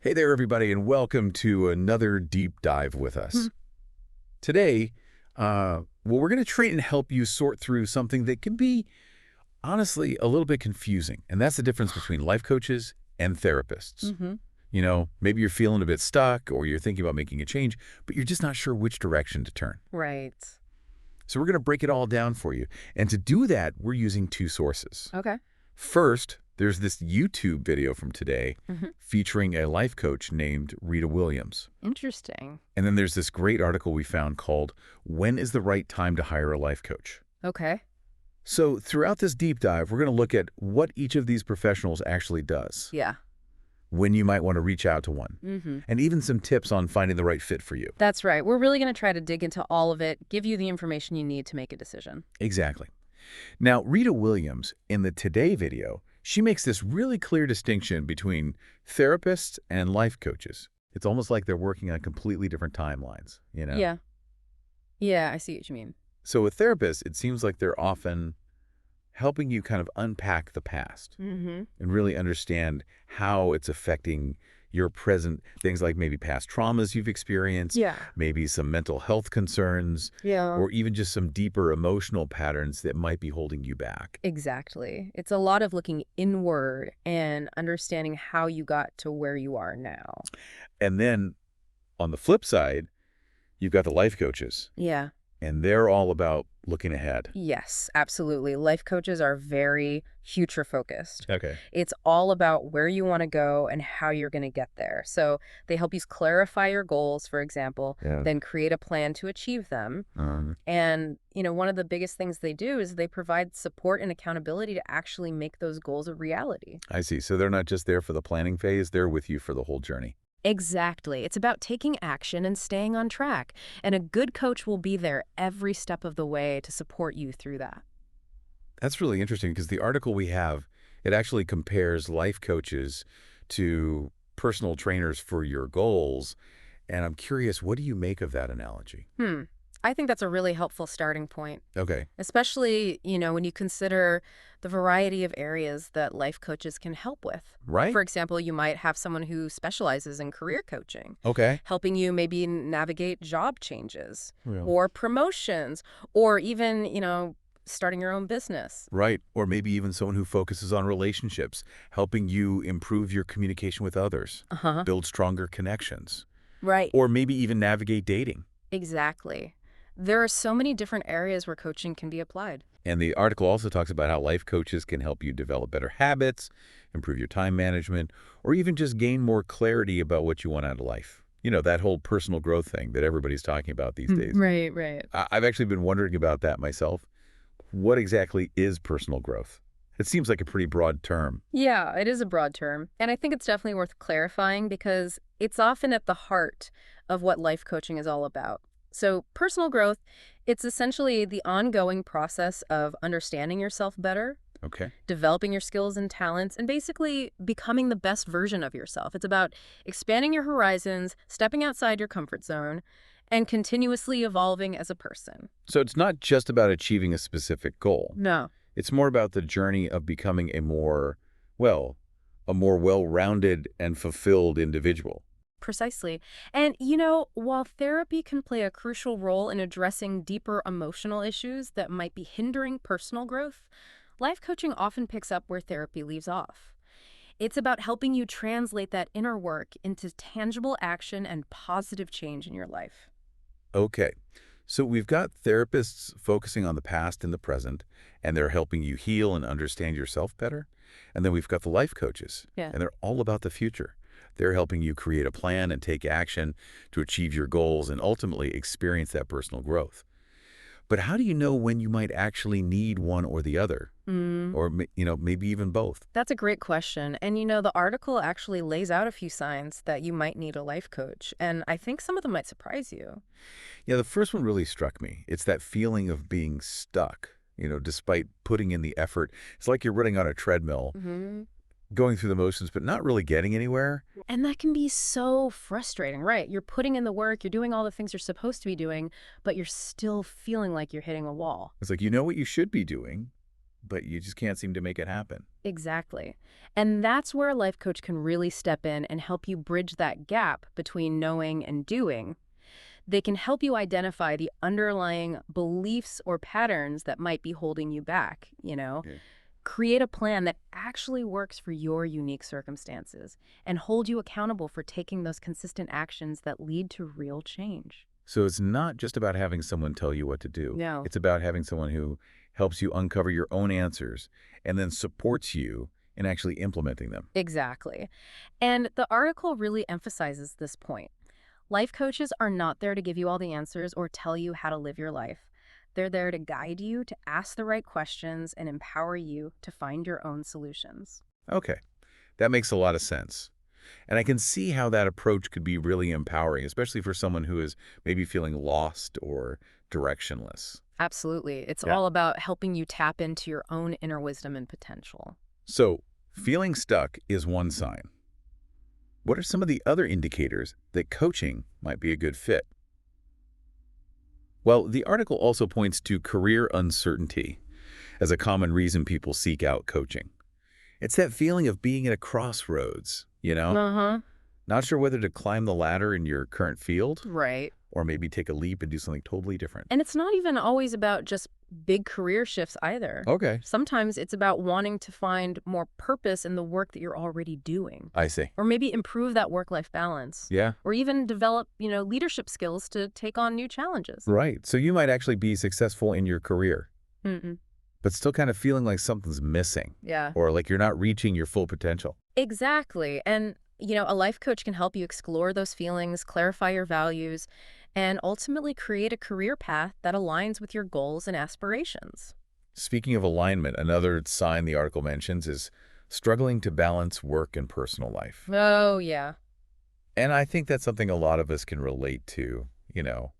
Hey there, everybody, and welcome to another deep dive with us. Today, we're going to try and help you sort through something that can be, honestly, a little bit confusing, and that's the difference between life coaches and therapists. Mm-hmm. Maybe you're feeling a bit stuck or you're thinking about making a change, but you're just not sure which direction to turn. Right. So we're going to break it all down for you. And to do that, we're using two sources. Okay. First, there's this YouTube video from today Mm-hmm. featuring a life coach named Rita Williams. Interesting. And then there's this great article we found called When is the Right Time to Hire a Life Coach? Okay. So throughout this deep dive, we're going to look at what each of these professionals actually does, Yeah. when you might want to reach out to one, Mm-hmm. and even some tips on finding the right fit for you. That's right. We're really going to try to dig into all of it, give you the information you need to make a decision. Exactly. Now, Rita Williams, in the Today video, she makes this really clear distinction between therapists and life coaches. It's almost like they're working on completely different timelines. Yeah. Yeah, I see what you mean. So with therapists, it seems like they're often helping you kind of unpack the past Mm-hmm. and really understand how it's affecting your present things, like maybe past traumas you've experienced, Yeah. maybe some mental health concerns, Yeah. or even just some deeper emotional patterns that might be holding you back. Exactly. It's a lot of looking inward and understanding how you got to where you are now. And then on the flip side, you've got the life coaches, Yeah. and they're all about looking ahead. Yes, absolutely. Life coaches are very future focused. Okay. It's all about where you want to go and how you're going to get there. So they help you clarify your goals, for example, Yeah. then create a plan to achieve them. Um, And, one of the biggest things they do is they provide support and accountability to actually make those goals a reality. I see. So they're not just there for the planning phase, they're with you for the whole journey. Exactly. It's about taking action and staying on track. And a good coach will be there every step of the way to support you through that. That's really interesting because the article we have, it actually compares life coaches to personal trainers for your goals. And I'm curious, what do you make of that analogy? I think that's a really helpful starting point. Okay. Especially, when you consider the variety of areas that life coaches can help with. Right? For example, you might have someone who specializes in career coaching, Okay. helping you maybe navigate job changes Well, or promotions, or even, starting your own business. right. Or maybe even someone who focuses on relationships, helping you improve your communication with others, Uh-huh. build stronger connections, Right. or maybe even navigate dating. Exactly. There are so many different areas where coaching can be applied. And the article also talks about how life coaches can help you develop better habits, improve your time management, or even just gain more clarity about what you want out of life. That whole personal growth thing that everybody's talking about these days. Right, right. I've actually been wondering about that myself. What exactly is personal growth? It seems like a pretty broad term. Yeah, it is a broad term. And I think it's definitely worth clarifying because it's often at the heart of what life coaching is all about. So personal growth, it's essentially the ongoing process of understanding yourself better, Okay. developing your skills and talents, and basically becoming the best version of yourself. It's about expanding your horizons, stepping outside your comfort zone, and continuously evolving as a person. So it's not just about achieving a specific goal. No. It's more about the journey of becoming a more well-rounded and fulfilled individual. Precisely. And, while therapy can play a crucial role in addressing deeper emotional issues that might be hindering personal growth, life coaching often picks up where therapy leaves off. It's about helping you translate that inner work into tangible action and positive change in your life. Okay. So we've got therapists focusing on the past and the present, and they're helping you heal and understand yourself better. And then we've got the life coaches, Yeah. and they're all about the future. They're helping you create a plan and take action to achieve your goals and ultimately experience that personal growth. But how do you know when you might actually need one or the other? Or, maybe even both? That's a great question. And the article actually lays out a few signs that you might need a life coach. And I think some of them might surprise you. Yeah, the first one really struck me. It's that feeling of being stuck, despite putting in the effort. It's like you're running on a treadmill, going through the motions, but not really getting anywhere. And that can be so frustrating, right? You're putting in the work, you're doing all the things you're supposed to be doing, but you're still feeling like you're hitting a wall. It's like, you know what you should be doing, but you just can't seem to make it happen. Exactly. And that's where a life coach can really step in and help you bridge that gap between knowing and doing. They can help you identify the underlying beliefs or patterns that might be holding you back. Yeah. Create a plan that actually works for your unique circumstances and hold you accountable for taking those consistent actions that lead to real change. So it's not just about having someone tell you what to do. No. It's about having someone who helps you uncover your own answers and then supports you in actually implementing them. Exactly. And the article really emphasizes this point. Life coaches are not there to give you all the answers or tell you how to live your life. They're there to guide you, to ask the right questions, and empower you to find your own solutions. Okay, that makes a lot of sense. And I can see how that approach could be really empowering, especially for someone who is maybe feeling lost or directionless. Absolutely. It's Yeah. all about helping you tap into your own inner wisdom and potential. So, feeling stuck is one sign. What are some of the other indicators that coaching might be a good fit? Well, the article also points to career uncertainty as a common reason people seek out coaching. It's that feeling of being at a crossroads, Uh-huh. not sure whether to climb the ladder in your current field Right. or maybe take a leap and do something totally different. And it's not even always about just big career shifts either. Okay, Sometimes it's about wanting to find more purpose in the work that you're already doing. I see. Or maybe improve that work-life balance. Yeah, Or even develop, leadership skills to take on new challenges. right. So you might actually be successful in your career, Mm-mm. but still kind of feeling like something's missing Yeah. or like you're not reaching your full potential. Exactly. And, a life coach can help you explore those feelings, clarify your values, and ultimately create a career path that aligns with your goals and aspirations. Speaking of alignment, another sign the article mentions is struggling to balance work and personal life. Oh, yeah. And I think that's something a lot of us can relate to,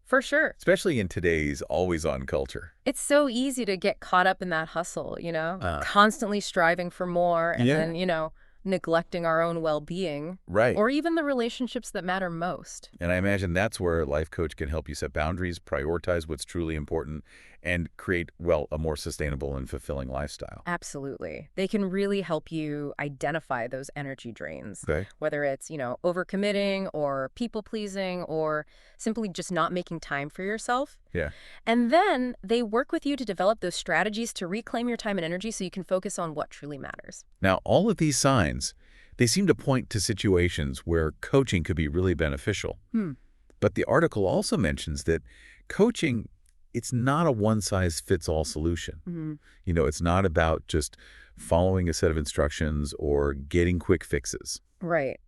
For sure. especially in today's always-on culture. It's so easy to get caught up in that hustle, Uh, constantly striving for more and Yeah. then, neglecting our own well-being Right. or even the relationships that matter most. And I imagine that's where a life coach can help you set boundaries, prioritize what's truly important, and create, well, a more sustainable and fulfilling lifestyle. Absolutely. They can really help you identify those energy drains, Okay. whether it's, overcommitting or people-pleasing or simply just not making time for yourself. Yeah. And then they work with you to develop those strategies to reclaim your time and energy so you can focus on what truly matters. Now, all of these signs, they seem to point to situations where coaching could be really beneficial. Hmm. But the article also mentions that coaching, it's not a one-size-fits-all solution. Mhm. It's not about just following a set of instructions or getting quick fixes. Right.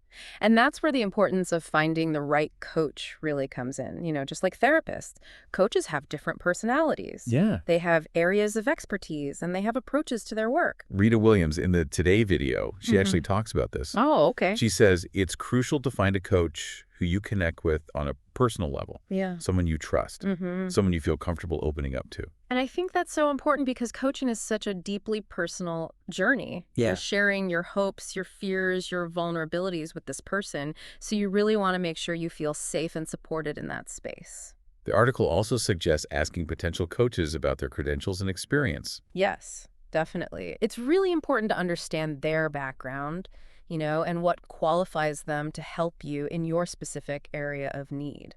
And that's where the importance of finding the right coach really comes in. Just like therapists, coaches have different personalities. Yeah. They have areas of expertise and they have approaches to their work. Rita Williams, in the Today video, she actually talks about this. Oh, okay. She says it's crucial to find a coach who you connect with on a personal level, Yeah. someone you trust, someone you feel comfortable opening up to. And I think that's so important because coaching is such a deeply personal journey. Yeah. You're sharing your hopes, your fears, your vulnerabilities with this person. So you really want to make sure you feel safe and supported in that space. The article also suggests asking potential coaches about their credentials and experience. Yes, definitely. It's really important to understand their background, and what qualifies them to help you in your specific area of need.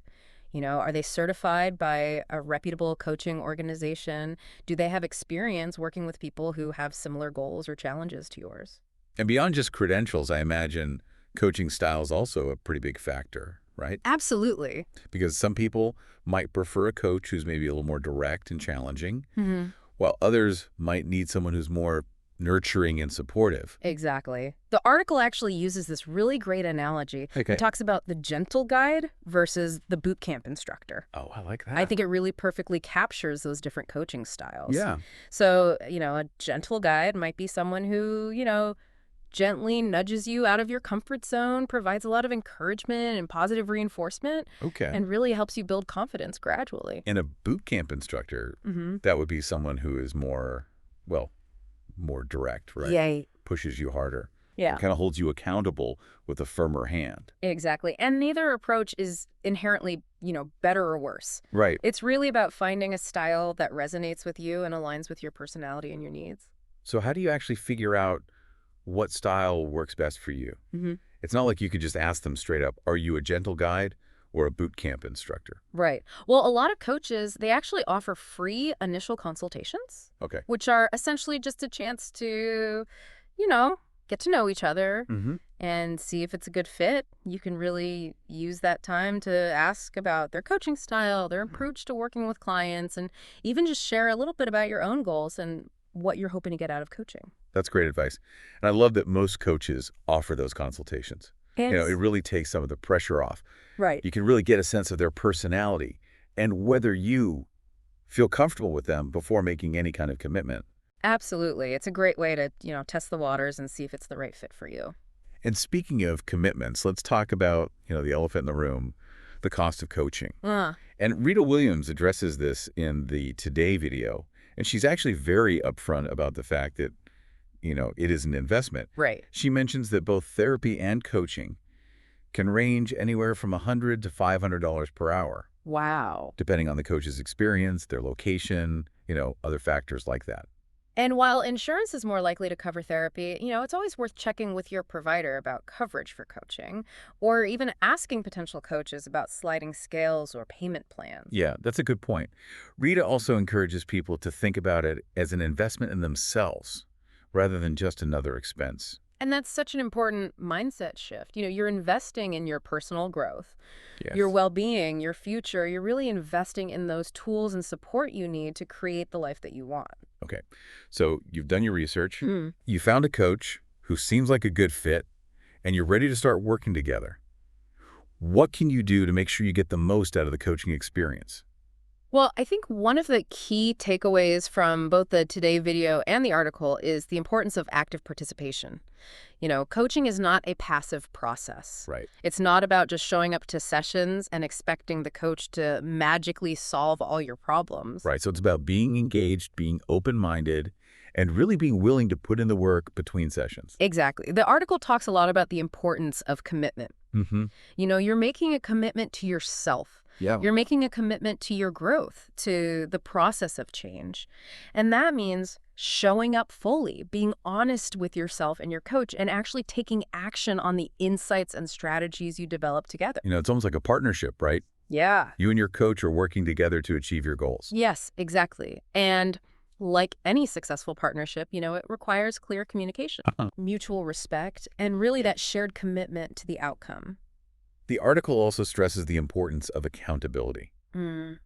Are they certified by a reputable coaching organization? Do they have experience working with people who have similar goals or challenges to yours? And beyond just credentials, I imagine coaching style is also a pretty big factor, right? Absolutely. Because some people might prefer a coach who's maybe a little more direct and challenging, Mm-hmm. while others might need someone who's more nurturing and supportive. Exactly. The article actually uses this really great analogy. Okay. It talks about the gentle guide versus the boot camp instructor. Oh, I like that. I think it really perfectly captures those different coaching styles. Yeah. So, a gentle guide might be someone who, gently nudges you out of your comfort zone, provides a lot of encouragement and positive reinforcement, Okay. and really helps you build confidence gradually. And a boot camp instructor, Mm-hmm. that would be someone who is more, well, more direct, right? Yay. Pushes you harder. Yeah, Kind of holds you accountable with a firmer hand. exactly. And neither approach is inherently, better or worse. Right. It's really about finding a style that resonates with you and aligns with your personality and your needs. So how do you actually figure out what style works best for you? Hmm. It's not like you could just ask them straight up, are you a gentle guide or a boot camp instructor? Right. Well, a lot of coaches, they actually offer free initial consultations, Okay. which are essentially just a chance to, you know, get to know each other Mm-hmm. and see if it's a good fit. You can really use that time to ask about their coaching style, their approach to working with clients, and even just share a little bit about your own goals and what you're hoping to get out of coaching. That's great advice. And I love that most coaches offer those consultations. And It really takes some of the pressure off. right. You can really get a sense of their personality and whether you feel comfortable with them before making any kind of commitment. Absolutely. It's a great way to, test the waters and see if it's the right fit for you. And speaking of commitments, let's talk about, the elephant in the room, the cost of coaching. Ah, And Rita Williams addresses this in the Today video, and she's actually very upfront about the fact that, it is an investment. right. She mentions that both therapy and coaching can range anywhere from $100 to $500 per hour, Wow. depending on the coach's experience, their location, other factors like that. And while insurance is more likely to cover therapy, it's always worth checking with your provider about coverage for coaching, or even asking potential coaches about sliding scales or payment plans. Yeah, that's a good point. Rita also encourages people to think about it as an investment in themselves rather than just another expense. And that's such an important mindset shift. You're investing in your personal growth, your Yes. well-being, your future. You're really investing in those tools and support you need to create the life that you want. Okay. So you've done your research. Mm. You found a coach who seems like a good fit, and you're ready to start working together. What can you do to make sure you get the most out of the coaching experience? Well, I think one of the key takeaways from both the Today video and the article is the importance of active participation. Coaching is not a passive process. Right. It's not about just showing up to sessions and expecting the coach to magically solve all your problems. Right. So it's about being engaged, being open-minded, and really being willing to put in the work between sessions. Exactly. The article talks a lot about the importance of commitment. Mm-hmm. You're making a commitment to yourself. Yeah. You're making a commitment to your growth, to the process of change. And that means showing up fully, being honest with yourself and your coach, and actually taking action on the insights and strategies you develop together. It's almost like a partnership, right? Yeah. You and your coach are working together to achieve your goals. Yes, exactly. And like any successful partnership, it requires clear communication, mutual respect, and really that shared commitment to the outcome. The article also stresses the importance of accountability. Mm,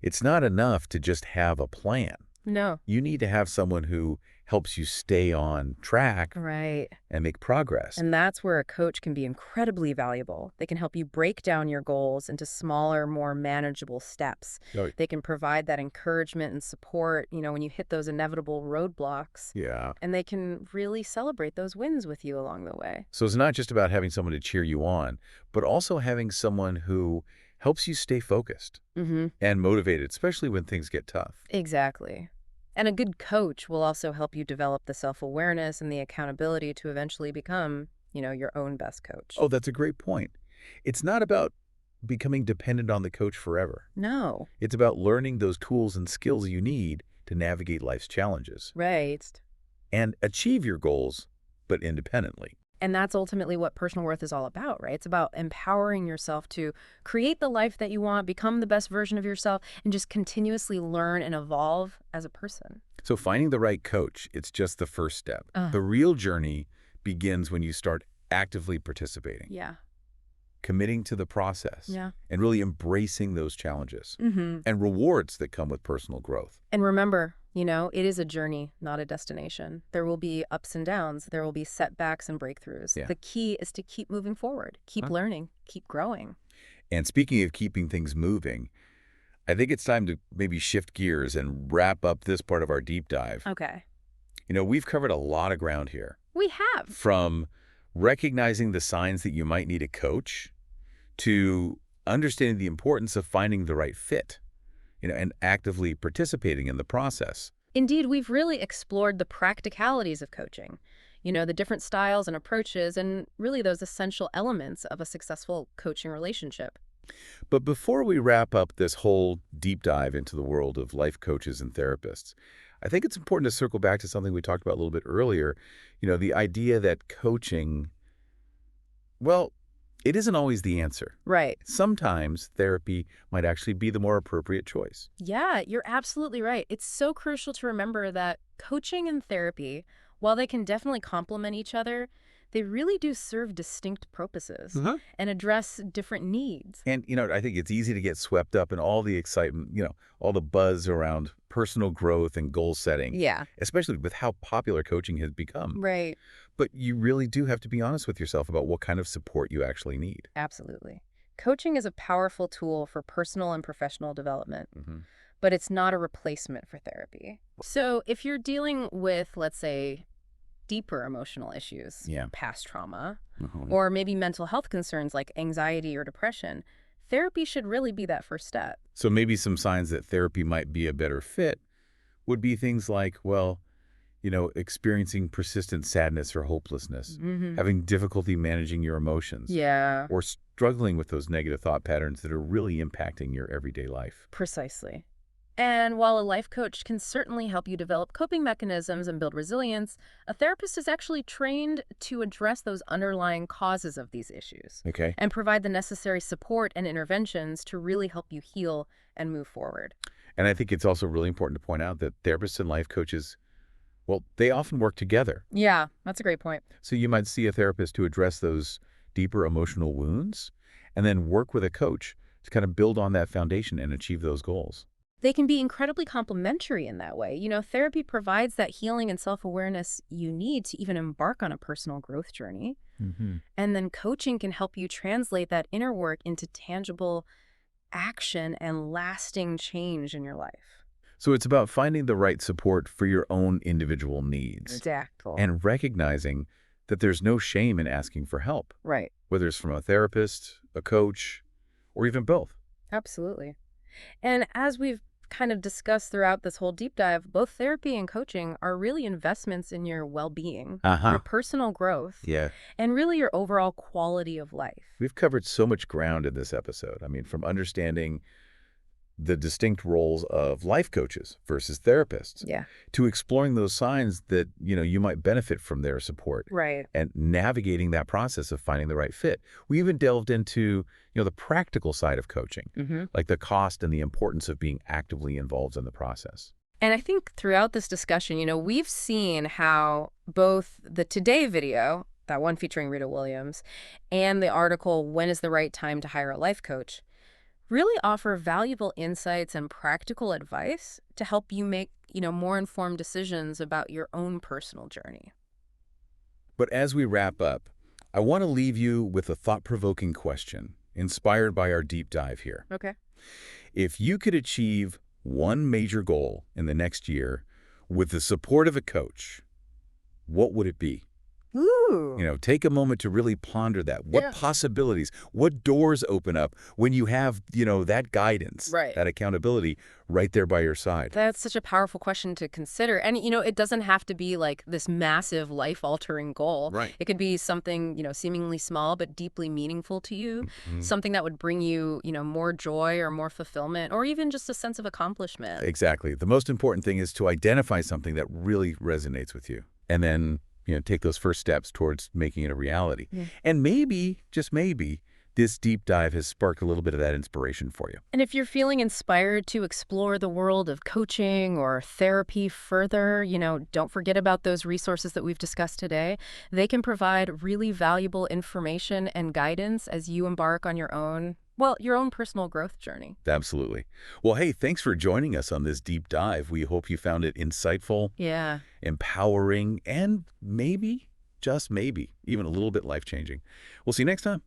It's not enough to just have a plan. no. You need to have someone who helps you stay on track Right. and make progress. And that's where a coach can be incredibly valuable. They can help you break down your goals into smaller, more manageable steps. Oh, They can provide that encouragement and support, when you hit those inevitable roadblocks. yeah. And they can really celebrate those wins with you along the way. So it's not just about having someone to cheer you on, but also having someone who helps you stay focused Mm-hmm. and motivated, especially when things get tough. Exactly. And a good coach will also help you develop the self-awareness and the accountability to eventually become, your own best coach. Oh, that's a great point. It's not about becoming dependent on the coach forever. No. It's about learning those tools and skills you need to navigate life's challenges Right. and achieve your goals, but independently. And that's ultimately what personal worth is all about, right? It's about empowering yourself to create the life that you want, become the best version of yourself, and just continuously learn and evolve as a person. So finding the right coach, it's just the first step. The real journey begins when you start actively participating, Yeah. committing to the process, Yeah. and really embracing those challenges Mm-hmm. and rewards that come with personal growth. And remember, it is a journey, not a destination. There will be ups and downs. There will be setbacks and breakthroughs. Yeah. The key is to keep moving forward, keep learning, keep growing. And speaking of keeping things moving, I think it's time to maybe shift gears and wrap up this part of our deep dive. Okay. We've covered a lot of ground here, We have. from recognizing the signs that you might need a coach to understanding the importance of finding the right fit, and actively participating in the process. Indeed, we've really explored the practicalities of coaching, the different styles and approaches, and really those essential elements of a successful coaching relationship. But before we wrap up this whole deep dive into the world of life coaches and therapists, I think it's important to circle back to something we talked about a little bit earlier. The idea that coaching, well, it isn't always the answer. Right. Sometimes therapy might actually be the more appropriate choice. Yeah, you're absolutely right. It's so crucial to remember that coaching and therapy, while they can definitely complement each other, they really do serve distinct purposes and address different needs. And, I think it's easy to get swept up in all the excitement, all the buzz around personal growth and goal setting, Yeah. especially with how popular coaching has become. Right. But you really do have to be honest with yourself about what kind of support you actually need. Absolutely. Coaching is a powerful tool for personal and professional development, Hmm. but it's not a replacement for therapy. So if you're dealing with, let's say, deeper emotional issues, Yeah. past trauma, Mhm. or maybe mental health concerns like anxiety or depression, therapy should really be that first step. So maybe some signs that therapy might be a better fit would be things like, well, experiencing persistent sadness or hopelessness, having difficulty managing your emotions, Yeah, or struggling with those negative thought patterns that are really impacting your everyday life. precisely. And while a life coach can certainly help you develop coping mechanisms and build resilience, a therapist is actually trained to address those underlying causes of these issues Okay? and provide the necessary support and interventions to really help you heal and move forward. And I think it's also really important to point out that therapists and life coaches, well, they often work together. Yeah, that's a great point. So you might see a therapist to address those deeper emotional wounds and then work with a coach to kind of build on that foundation and achieve those goals. They can be incredibly complementary in that way. Therapy provides that healing and self-awareness you need to even embark on a personal growth journey. Hmm. And then coaching can help you translate that inner work into tangible action and lasting change in your life. So it's about finding the right support for your own individual needs Exactly. and recognizing that there's no shame in asking for help, Right. whether it's from a therapist, a coach, or even both. Absolutely. And as we've kind of discussed throughout this whole deep dive, both therapy and coaching are really investments in your well-being, Uh-huh. your personal growth, Yeah. and really your overall quality of life. We've covered so much ground in this episode. I mean, from understanding the distinct roles of life coaches versus therapists Yeah. to exploring those signs that, you might benefit from their support Right. and navigating that process of finding the right fit. We even delved into, the practical side of coaching, like the cost and the importance of being actively involved in the process. And I think throughout this discussion, we've seen how both the Today video, that one featuring Rita Williams, and the article, When is the Right Time to Hire a Life Coach, really offer valuable insights and practical advice to help you make, more informed decisions about your own personal journey. But as we wrap up, I want to leave you with a thought-provoking question inspired by our deep dive here. Okay. If you could achieve one major goal in the next year with the support of a coach, what would it be? Ooh. Take a moment to really ponder that. What Yeah. possibilities, what doors open up when you have, that guidance, Right. that accountability right there by your side? That's such a powerful question to consider. And, it doesn't have to be like this massive life-altering goal. Right. It could be something, seemingly small but deeply meaningful to you, Mhm. something that would bring you, more joy or more fulfillment or even just a sense of accomplishment. Exactly. The most important thing is to identify something that really resonates with you and then, take those first steps towards making it a reality. Yeah. And maybe, just maybe, this deep dive has sparked a little bit of that inspiration for you. And if you're feeling inspired to explore the world of coaching or therapy further, don't forget about those resources that we've discussed today. They can provide really valuable information and guidance as you embark on your own personal growth journey. Absolutely. Well, hey, thanks for joining us on this deep dive. We hope you found it insightful, Yeah. empowering, and maybe, just maybe, even a little bit life-changing. We'll see you next time.